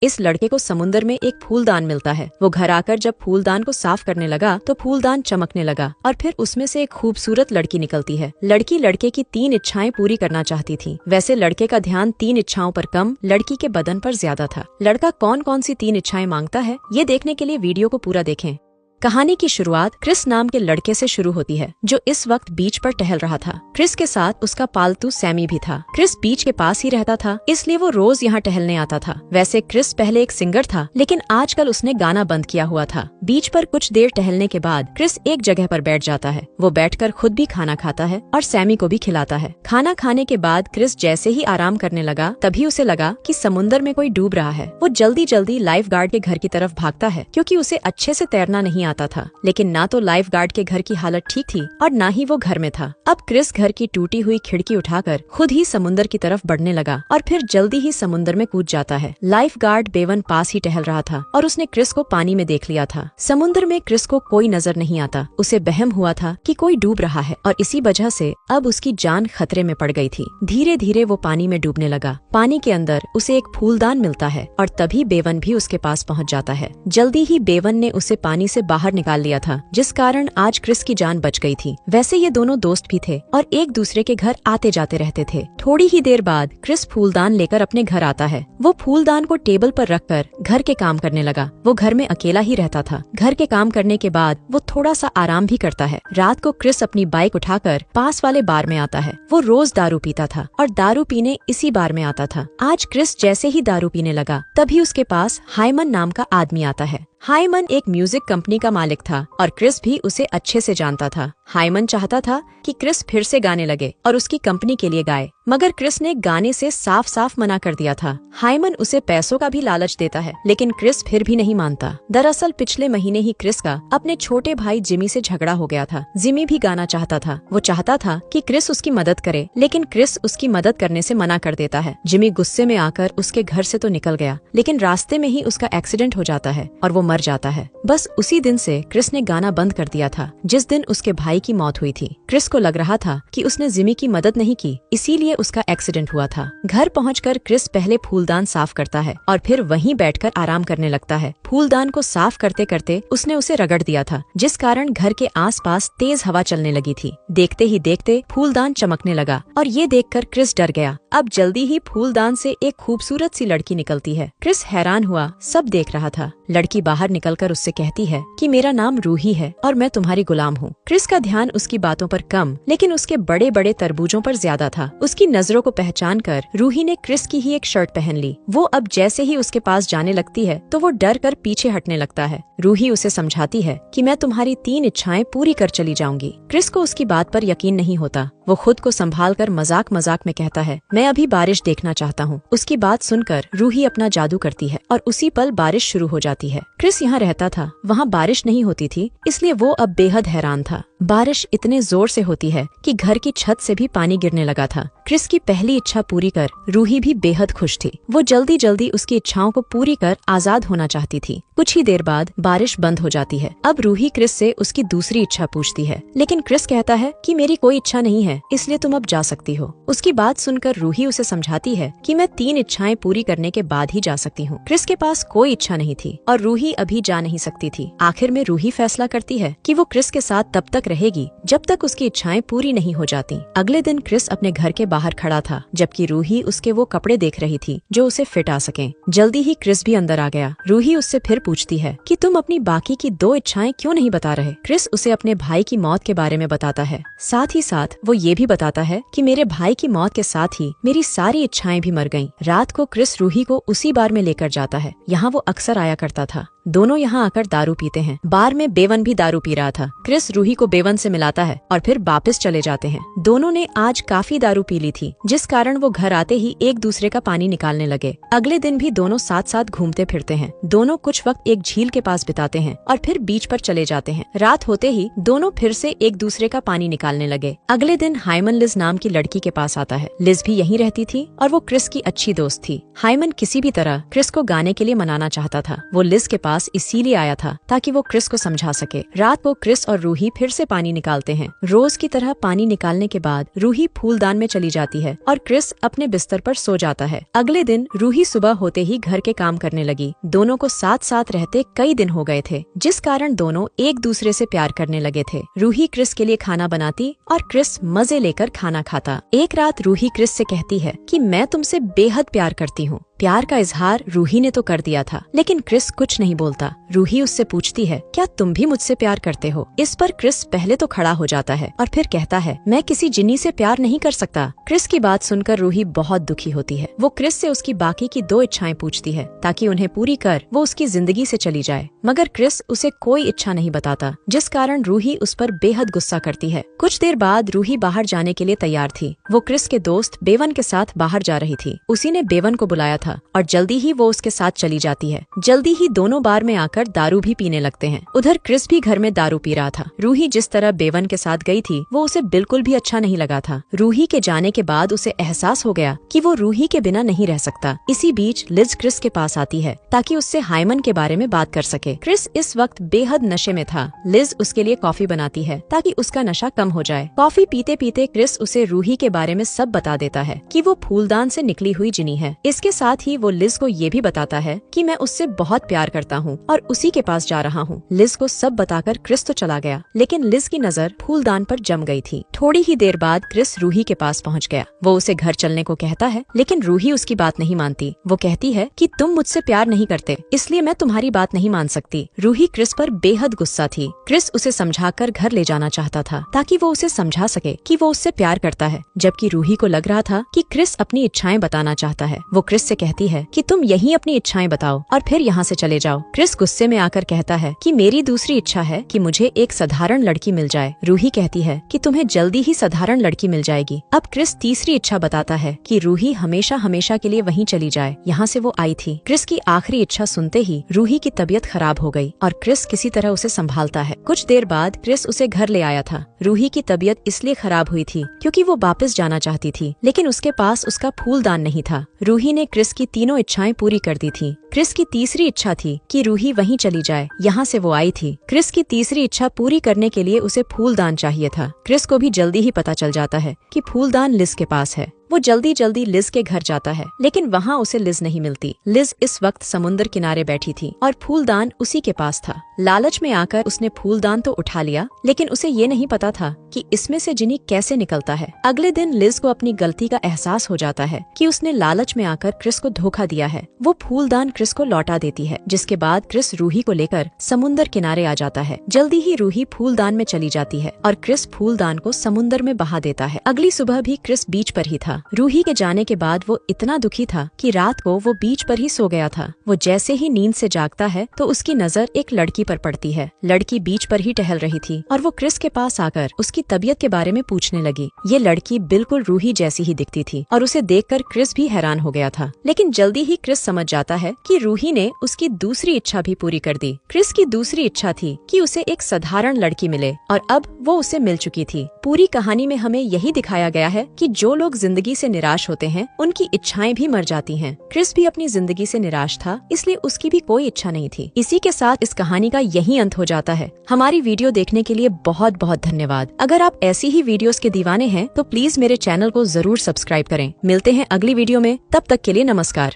इस लड़के को समुद्र में एक फूलदान मिलता है। वो घर आकर जब फूलदान को साफ करने लगा तो फूलदान चमकने लगा और फिर उसमें से एक खूबसूरत लड़की निकलती है। लड़की लड़के की 3 इच्छाएं पूरी करना चाहती थी। वैसे लड़के का ध्यान 3 इच्छाओं पर कम, लड़की के बदन पर ज्यादा था। लड़का कौन कौन सी 3 इच्छाएं मांगता है, ये देखने के लिए वीडियो को पूरा देखें। कहानी की शुरुआत क्रिस नाम के लड़के से शुरू होती है, जो इस वक्त बीच पर टहल रहा था। क्रिस के साथ उसका पालतू सैमी भी था। क्रिस बीच के पास ही रहता था, इसलिए वो रोज यहाँ टहलने आता था। वैसे क्रिस पहले एक सिंगर था, लेकिन आजकल उसने गाना बंद किया हुआ था। बीच पर कुछ देर टहलने के बाद क्रिस एक जगह पर बैठ जाता है। वो बैठकर खुद भी खाना खाता है और सैमी को भी खिलाता है। खाना खाने के बाद क्रिस जैसे ही आराम करने लगा, तभी उसे लगा कि समुद्र में कोई डूब रहा है। वो जल्दी जल्दी लाइफ गार्ड के घर की तरफ भागता है, क्योंकि उसे अच्छे से तैरना नहीं आता था। लेकिन ना तो लाइफ गार्ड के घर की हालत ठीक थी और ना ही वो घर में था। अब क्रिस घर की टूटी हुई खिड़की उठाकर खुद ही समुद्र की तरफ बढ़ने लगा और फिर जल्दी ही समुद्र में कूद जाता है। लाइफ गार्ड बेवन पास ही टहल रहा था और उसने क्रिस को पानी में देख लिया था। समुद्र में क्रिस को कोई नजर नहीं आता। उसे वहम हुआ था कि कोई डूब रहा है और इसी वजह से अब उसकी जान खतरे में पड़ गई थी। धीरे धीरे वो पानी में डूबने लगा। पानी के अंदर उसे एक फूलदान मिलता है और तभी बेवन भी उसके पास पहुंच जाता है। जल्दी ही बेवन ने उसे पानी से बाहर निकाल लिया था, जिस कारण आज क्रिस की जान बच गई थी। वैसे ये दोनों दोस्त भी थे और एक दूसरे के घर आते जाते रहते थे। थोड़ी ही देर बाद क्रिस फूलदान लेकर अपने घर आता है। वो फूलदान को टेबल पर रखकर घर के काम करने लगा। वो घर में अकेला ही रहता था। घर के काम करने के बाद वो थोड़ा सा आराम भी करता है। रात को क्रिस अपनी बाइक उठाकर पास वाले बार में आता है। वो रोज दारू पीता था और दारू पीने इसी बार में आता था। आज क्रिस जैसे ही दारू पीने लगा, तभी उसके पास हाइमन नाम का आदमी आता है। हाइमन एक म्यूजिक कंपनी का मालिक था और क्रिस भी उसे अच्छे से जानता था। हाइमन चाहता था कि क्रिस फिर से गाने लगे और उसकी कंपनी के लिए गाए, मगर क्रिस ने गाने से साफ साफ मना कर दिया था। हाइमन उसे पैसों का भी लालच देता है, लेकिन क्रिस फिर भी नहीं मानता। दरअसल पिछले महीने ही क्रिस का अपने छोटे भाई जिमी से झगड़ा हो गया था। जिमी भी गाना चाहता था। वो चाहता था कि क्रिस उसकी मदद करे, लेकिन क्रिस उसकी मदद करने से मना कर देता है। जिमी गुस्से में आकर उसके घर से तो निकल गया, लेकिन रास्ते में ही उसका एक्सीडेंट हो जाता है और वो मर जाता है। बस उसी दिन से क्रिस ने गाना बंद कर दिया था, जिस दिन उसके भाई की मौत हुई थी। क्रिस को लग रहा था कि उसने जिमी की मदद नहीं की, इसीलिए उसका एक्सीडेंट हुआ था। घर पहुंचकर क्रिस पहले फूलदान साफ करता है और फिर वहीं बैठकर आराम करने लगता है। फूलदान को साफ करते करते उसने उसे रगड़ दिया था, जिस कारण घर के आसपास तेज हवा चलने लगी थी। देखते ही देखते फूलदान चमकने लगा और ये देखकर क्रिस डर गया। अब जल्दी ही फूलदान से एक खूबसूरत सी लड़की निकलती है। क्रिस हैरान हुआ, सब देख रहा था। लड़की बाहर निकलकर उससे कहती है कि मेरा नाम रूही है और मैं तुम्हारी गुलाम हूँ। क्रिस का ध्यान उसकी बातों पर कम, लेकिन उसके बड़े बड़े तरबूजों पर ज्यादा था। उसकी नजरों को पहचान कर रूही ने क्रिस की ही एक शर्ट पहन ली। वो अब जैसे ही उसके पास जाने लगती है तो वो डर कर पीछे हटने लगता है। रूही उसे समझाती है कि मैं तुम्हारी 3 इच्छाएं पूरी कर चली जाऊंगी। क्रिस को उसकी बात पर यकीन नहीं होता। वो खुद को संभाल कर मजाक मजाक में कहता है, मैं अभी बारिश देखना चाहता हूँ। उसकी बात सुनकर रूही अपना जादू करती है और उसी पल बारिश शुरू हो जाती है। क्रिस यहाँ रहता था, वहाँ बारिश नहीं होती थी, इसलिए वो अब बेहद हैरान था। बारिश इतने जोर से होती है कि घर की छत से भी पानी गिरने लगा था। क्रिस की पहली इच्छा पूरी कर रूही भी बेहद खुश थी। वो जल्दी जल्दी उसकी इच्छाओं को पूरी कर आजाद होना चाहती थी। कुछ ही देर बाद बारिश बंद हो जाती है। अब रूही क्रिस से उसकी दूसरी इच्छा पूछती है, लेकिन क्रिस कहता है कि मेरी कोई इच्छा नहीं है, इसलिए तुम अब जा सकती हो। उसकी बात सुनकर रूही उसे समझाती है कि मैं 3 इच्छाएं पूरी करने के बाद ही जा सकती हूँ। क्रिस के पास कोई इच्छा नहीं थी और रूही अभी जा नहीं सकती थी। आखिर में रूही फैसला करती है कि वो क्रिस के साथ तब तक रहेगी जब तक उसकी इच्छाएं पूरी नहीं हो जाती। अगले दिन क्रिस अपने घर के बाहर खड़ा था, जबकि रूही उसके वो कपड़े देख रही थी जो उसे फिट आ सके। जल्दी ही क्रिस भी अंदर आ गया। रूही उससे फिर पूछती है कि तुम अपनी बाकी की 2 इच्छाएं क्यों नहीं बता रहे। क्रिस उसे अपने भाई की मौत के बारे में बताता है। साथ ही साथ वो ये भी बताता है कि मेरे भाई की मौत के साथ ही मेरी सारी इच्छाएं भी मर गईं। रात को क्रिस रूही को उसी बार में लेकर जाता है। यहाँ वो अक्सर आया करता था। दोनों यहाँ आकर दारू पीते हैं। बार में बेवन भी दारू पी रहा था। क्रिस रूही को बेवन से मिलाता है और फिर वापस चले जाते हैं। दोनों ने आज काफी दारू पी ली थी, जिस कारण वो घर आते ही एक दूसरे का पानी निकालने लगे। अगले दिन भी दोनों साथ साथ घूमते फिरते हैं। दोनों कुछ वक्त एक झील के पास बिताते हैं और फिर बीच पर चले जाते हैं। रात होते ही दोनों फिर से एक दूसरे का पानी निकालने लगे। अगले दिन हाइमन लिज नाम की लड़की के पास आता है। लिज भी यहीं रहती थी और वो क्रिस की अच्छी दोस्त थी। हाइमन किसी भी तरह क्रिस को गाने के लिए मनाना चाहता था। वो लिज के पास पास इसीलिए आया था ताकि वो क्रिस को समझा सके। रात को क्रिस और रूही फिर से पानी निकालते हैं। रोज की तरह पानी निकालने के बाद रूही फूलदान में चली जाती है और क्रिस अपने बिस्तर पर सो जाता है। अगले दिन रूही सुबह होते ही घर के काम करने लगी। दोनों को साथ साथ रहते कई दिन हो गए थे, जिस कारण दोनों एक दूसरे से प्यार करने लगे थे। रूही क्रिस के लिए खाना बनाती और क्रिस मजे लेकर खाना खाता। एक रात रूही क्रिस से कहती है कि मैं तुमसे बेहद प्यार करती हूँ। प्यार का इजहार रूही ने तो कर दिया था, लेकिन क्रिस कुछ नहीं बोलता। रूही उससे पूछती है, क्या तुम भी मुझसे प्यार करते हो? इस पर क्रिस पहले तो खड़ा हो जाता है और फिर कहता है, मैं किसी जिन्नी से प्यार नहीं कर सकता। क्रिस की बात सुनकर रूही बहुत दुखी होती है। वो क्रिस से उसकी बाकी की 2 इच्छाएं पूछती है ताकि उन्हें पूरी कर वो उसकी जिंदगी से चली जाए, मगर क्रिस उसे कोई इच्छा नहीं बताता, जिस कारण रूही उस पर बेहद गुस्सा करती है। कुछ देर बाद रूही बाहर जाने के लिए तैयार थी। वो क्रिस के दोस्त बेवन के साथ बाहर जा रही थी। उसी ने बेवन को बुलाया था और जल्दी ही वो उसके साथ चली जाती है। जल्दी ही दोनों बार में आकर दारू भी पीने लगते हैं। उधर क्रिस भी घर में दारू पी रहा था। रूही जिस तरह बेवन के साथ गई थी वो उसे बिल्कुल भी अच्छा नहीं लगा था। रूही के जाने के बाद उसे एहसास हो गया कि वो रूही के बिना नहीं रह सकता। इसी बीच लिज क्रिस के पास आती है ताकि उससे हाइमन के बारे में बात कर सके। क्रिस इस वक्त बेहद नशे में था। लिज उसके लिए कॉफी बनाती है ताकि उसका नशा कम हो जाए। कॉफी पीते पीते क्रिस उसे रूही के बारे में सब बता देता है कि वो फूलदान से निकली हुई जिनी है। इसके साथ ही वो लिज को ये भी बताता है कि मैं उससे बहुत प्यार करता हूँ और उसी के पास जा रहा हूँ। लिज को सब बताकर क्रिस तो चला गया, लेकिन लिज की नजर फूलदान पर जम गई थी। थोड़ी ही देर बाद क्रिस रूही के पास पहुँच गया। वो उसे घर चलने को कहता है, लेकिन रूही उसकी बात नहीं मानती। वो कहती है कि तुम मुझसे प्यार नहीं करते, इसलिए मैं तुम्हारी बात नहीं मान सकती। रूही क्रिस पर बेहद गुस्सा थी। क्रिस उसे समझाकर घर ले जाना चाहता था ताकि वो उसे समझा सके कि वो उससे प्यार करता है, जबकि रूही को लग रहा था कि क्रिस अपनी इच्छाएं बताना चाहता है। वो क्रिस से कहती है कि तुम यहीं अपनी इच्छाएं बताओ और फिर यहाँ से चले जाओ। क्रिस गुस्से में आकर कहता है कि मेरी दूसरी इच्छा है कि मुझे एक साधारण लड़की मिल जाए। रूही कहती है कि तुम्हें जल्दी ही साधारण लड़की मिल जाएगी। अब क्रिस तीसरी इच्छा बताता है कि रूही हमेशा हमेशा के लिए वहीं चली जाए, यहाँ से वो आई थी। क्रिस की आखिरी इच्छा सुनते ही रूही की तबीयत खराब हो गई और क्रिस किसी तरह उसे संभालता है। कुछ देर बाद क्रिस उसे घर ले आया था। रूही की तबीयत इसलिए खराब हुई थी क्योंकि वो वापस जाना चाहती थी, लेकिन उसके पास उसका फूलदान नहीं था। रूही ने क्रिस की तीनों इच्छाएं पूरी कर दी थी। क्रिस की तीसरी इच्छा थी कि रूही वहीं चली जाए, यहाँ से वो आई थी। क्रिस की तीसरी इच्छा पूरी करने के लिए उसे फूलदान चाहिए था। क्रिस को भी जल्दी ही पता चल जाता है कि फूलदान लिज के पास है। वो जल्दी जल्दी लिज के घर जाता है, लेकिन वहाँ उसे लिज नहीं मिलती। लिज इस वक्त समुद्र किनारे बैठी थी और फूलदान उसी के पास था। लालच में आकर उसने फूलदान तो उठा लिया, लेकिन उसे ये नहीं पता था कि इसमें से जिनी कैसे निकलता है। अगले दिन लिज को अपनी गलती का एहसास हो जाता है कि उसने लालच में आकर क्रिस को धोखा दिया है। वो फूलदान क्रिस को लौटा देती है, जिसके बाद क्रिस रूही को लेकर समुद्र किनारे आ जाता है। जल्दी ही रूही फूलदान में चली जाती है और क्रिस फूलदान को समुद्र में बहा देता है। अगली सुबह भी क्रिस बीच पर ही था। रूही के जाने के बाद वो इतना दुखी था कि रात को वो बीच पर ही सो गया था। वो जैसे ही नींद से जागता है तो उसकी नजर एक लड़की पर पड़ती है। लड़की बीच पर ही टहल रही थी और वो क्रिस के पास आकर उसकी तबीयत के बारे में पूछने लगी। ये लड़की बिल्कुल रूही जैसी ही दिखती थी और उसे देखकर क्रिस भी हैरान हो गया था, लेकिन जल्दी ही क्रिस समझ जाता है कि रूही ने उसकी दूसरी इच्छा भी पूरी कर दी। क्रिस की दूसरी इच्छा थी कि उसे एक साधारण लड़की मिले और अब वो उसे मिल चुकी थी। पूरी कहानी में हमें यही दिखाया गया है कि जो लोग जिंदगी से निराश होते हैं उनकी इच्छाएं भी मर जाती हैं। क्रिस भी अपनी जिंदगी से निराश था, इसलिए उसकी भी कोई इच्छा नहीं थी। इसी के साथ इस कहानी का यही अंत हो जाता है। हमारी वीडियो देखने के लिए बहुत बहुत धन्यवाद। अगर आप ऐसी ही वीडियोस के दीवाने हैं तो प्लीज मेरे चैनल को जरूर सब्सक्राइब करें। मिलते हैं अगली वीडियो में, तब तक के लिए नमस्कार।